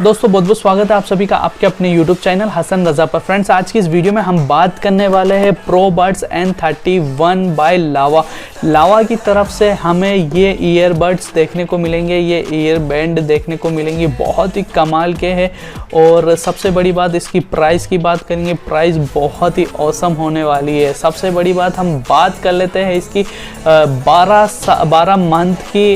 दोस्तों बहुत बहुत स्वागत है आप सभी का आपके अपने YouTube चैनल हसन रजा पर। फ्रेंड्स आज की इस वीडियो में हम बात करने वाले हैं प्रोबड्स N31 बाय लावा की तरफ से हमें ये ईयरबड्स देखने को मिलेंगे, ये ईयरबैंड देखने को मिलेंगे, बहुत ही कमाल के हैं। और सबसे बड़ी बात इसकी प्राइस की बात करेंगे, प्राइस बहुत ही औसम होने वाली है। सबसे बड़ी बात हम बात कर लेते हैं इसकी 12 मंथ की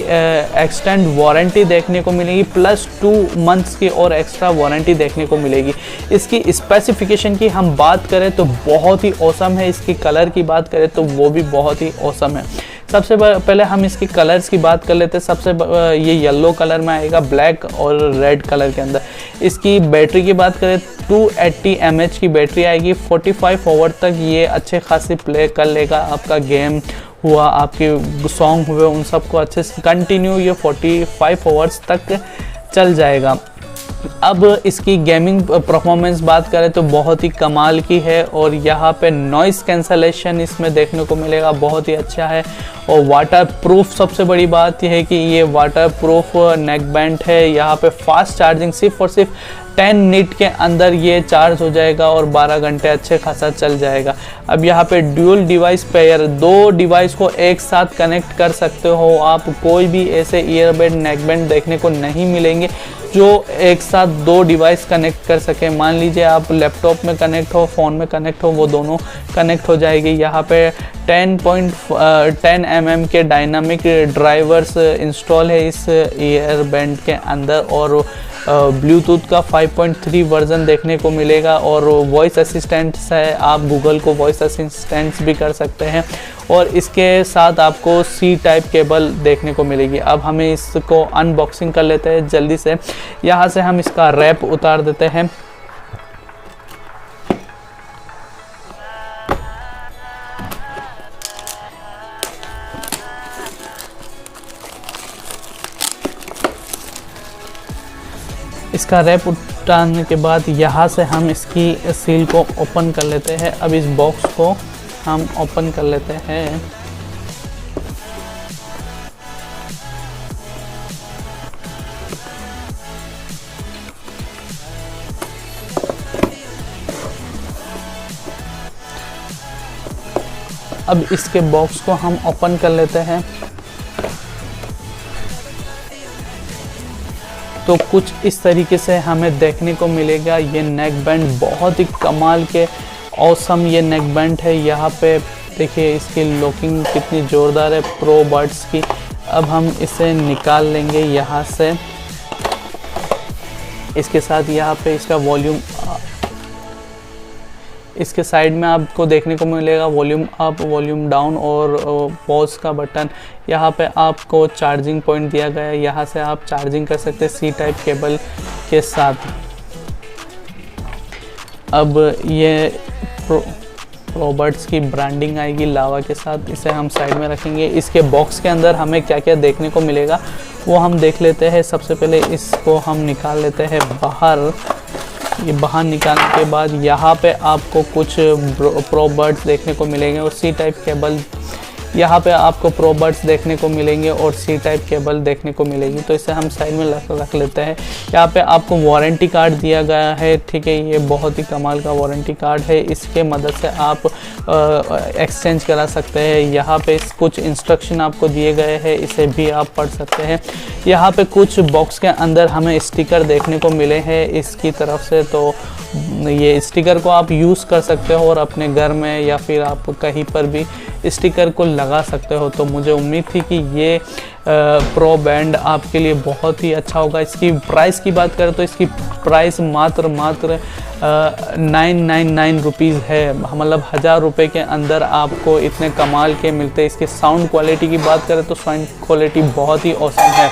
एक्सटेंड वारंटी देखने को मिलेगी, प्लस 2 मंथ्स की और एक्स्ट्रा वारंटी देखने को मिलेगी। इसकी स्पेसिफिकेशन की हम बात करें तो बहुत ही औसम है, इसकी कलर की बात करें तो वो भी बहुत ही औसम है। सबसे पहले हम इसकी कलर्स की बात कर लेते हैं। सबसे ये येलो कलर में आएगा, ब्लैक और रेड कलर के अंदर। इसकी बैटरी की बात करें 280 mAh की बैटरी आएगी। 45 आवर तक ये अच्छे खासे प्ले कर लेगा। आपका गेम हुआ, आपके सॉन्ग हुए, उन सबको अच्छे से कंटिन्यू ये 45 आवर्स तक चल जाएगा। अब इसकी गेमिंग परफॉर्मेंस बात करें तो बहुत ही कमाल की है और यहाँ पे नॉइस कैंसलेशन इसमें देखने को मिलेगा, बहुत ही अच्छा है। और वाटर प्रूफ, सबसे बड़ी बात यह है कि ये वाटर प्रूफ नेक बैंड है। यहाँ पे फास्ट चार्जिंग सिर्फ और सिर्फ 10 मिनट के अंदर ये चार्ज हो जाएगा और 12 घंटे अच्छे खासा चल जाएगा। अब यहाँ पे ड्यूल डिवाइस पेयर, 2 डिवाइस को एक साथ कनेक्ट कर सकते हो आप। कोई भी ऐसे ईयरबड नेक बैंड देखने को नहीं मिलेंगे जो एक साथ 2 डिवाइस कनेक्ट कर सके। मान लीजिए आप लैपटॉप में कनेक्ट हो, फ़ोन में कनेक्ट हो, वो दोनों कनेक्ट हो जाएगी। यहाँ पे 10 mm के डायनामिक ड्राइवर्स इंस्टॉल है इस ईयरबैंड के अंदर और ब्लूटूथ का 5.3 वर्जन देखने को मिलेगा। और वॉइस असिस्टेंट्स है, आप गूगल को वॉइस असिस्टेंट्स भी कर सकते हैं। और इसके साथ आपको C टाइप केबल देखने को मिलेगी। अब हमें इसको अनबॉक्सिंग कर लेते हैं जल्दी से। यहाँ से हम इसका रैप उतार देते हैं। इसका रैप उतारने के बाद यहाँ से हम इसकी सील को ओपन कर लेते हैं। अब इस बॉक्स को हम ओपन कर लेते हैं। अब इसके बॉक्स को हम ओपन कर लेते हैं तो कुछ इस तरीके से हमें देखने को मिलेगा। ये नेक बैंड बहुत ही कमाल के औसम ये नेक बैंड है। यहाँ पे देखिए इसकी लॉकिंग कितनी ज़ोरदार है प्रोबड्स की। अब हम इसे निकाल लेंगे यहाँ से। इसके साथ यहाँ पे इसका वॉल्यूम, इसके साइड में आपको देखने को मिलेगा वॉल्यूम अप, वॉल्यूम डाउन और पॉज का बटन। यहाँ पे आपको चार्जिंग पॉइंट दिया गया है, यहाँ से आप चार्जिंग कर सकते हैं C टाइप केबल के साथ। अब ये प्रोबड्स की ब्रांडिंग आएगी लावा के साथ, इसे हम साइड में रखेंगे। इसके बॉक्स के अंदर हमें क्या क्या देखने को मिलेगा वो हम देख लेते हैं। सबसे पहले इसको हम निकाल लेते हैं बाहर। ये बाहर निकालने के बाद यहाँ पे आपको कुछ प्रोबड्स देखने को मिलेंगे और C टाइप केबल, यहाँ पे आपको प्रोबड्स देखने को मिलेंगे और C टाइप केबल देखने को मिलेगी। तो इसे हम साइड में रख लेते हैं। यहाँ पे आपको वारंटी कार्ड दिया गया है, ठीक है। ये बहुत ही कमाल का वारंटी कार्ड है, इसके मदद से आप एक्सचेंज करा सकते हैं। यहाँ पे कुछ इंस्ट्रक्शन आपको दिए गए हैं, इसे भी आप पढ़ सकते हैं। यहाँ पे कुछ बॉक्स के अंदर हमें स्टिकर देखने को मिले हैं इसकी तरफ से, तो ये स्टिकर को आप यूज़ कर सकते हो और अपने घर में या फिर आप कहीं पर भी स्टिकर को लगा सकते हो। तो मुझे उम्मीद थी कि ये प्रो बैंड आपके लिए बहुत ही अच्छा होगा। इसकी प्राइस की बात करें तो इसकी प्राइस मात्र 999 रुपीज़ है, मतलब 1000 रुपये के अंदर आपको इतने कमाल के मिलते हैं। इसके साउंड क्वालिटी की बात करें तो साउंड क्वालिटी बहुत ही औसम है।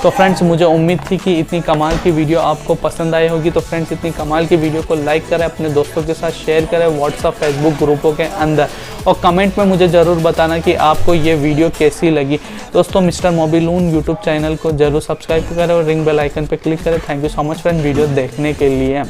तो फ्रेंड्स मुझे उम्मीद थी कि इतनी कमाल की वीडियो आपको पसंद आई होगी। तो फ्रेंड्स इतनी कमाल की वीडियो को लाइक करें, अपने दोस्तों के साथ शेयर करें व्हाट्सअप फेसबुक ग्रुपों के अंदर, और कमेंट में मुझे ज़रूर बताना कि आपको ये वीडियो कैसी लगी। दोस्तों मिस्टर मोबिलून यूट्यूब चैनल को जरूर सब्सक्राइब करें और रिंग बेल आइकन पर क्लिक करें। Thank you so much friend video देखने के लिए।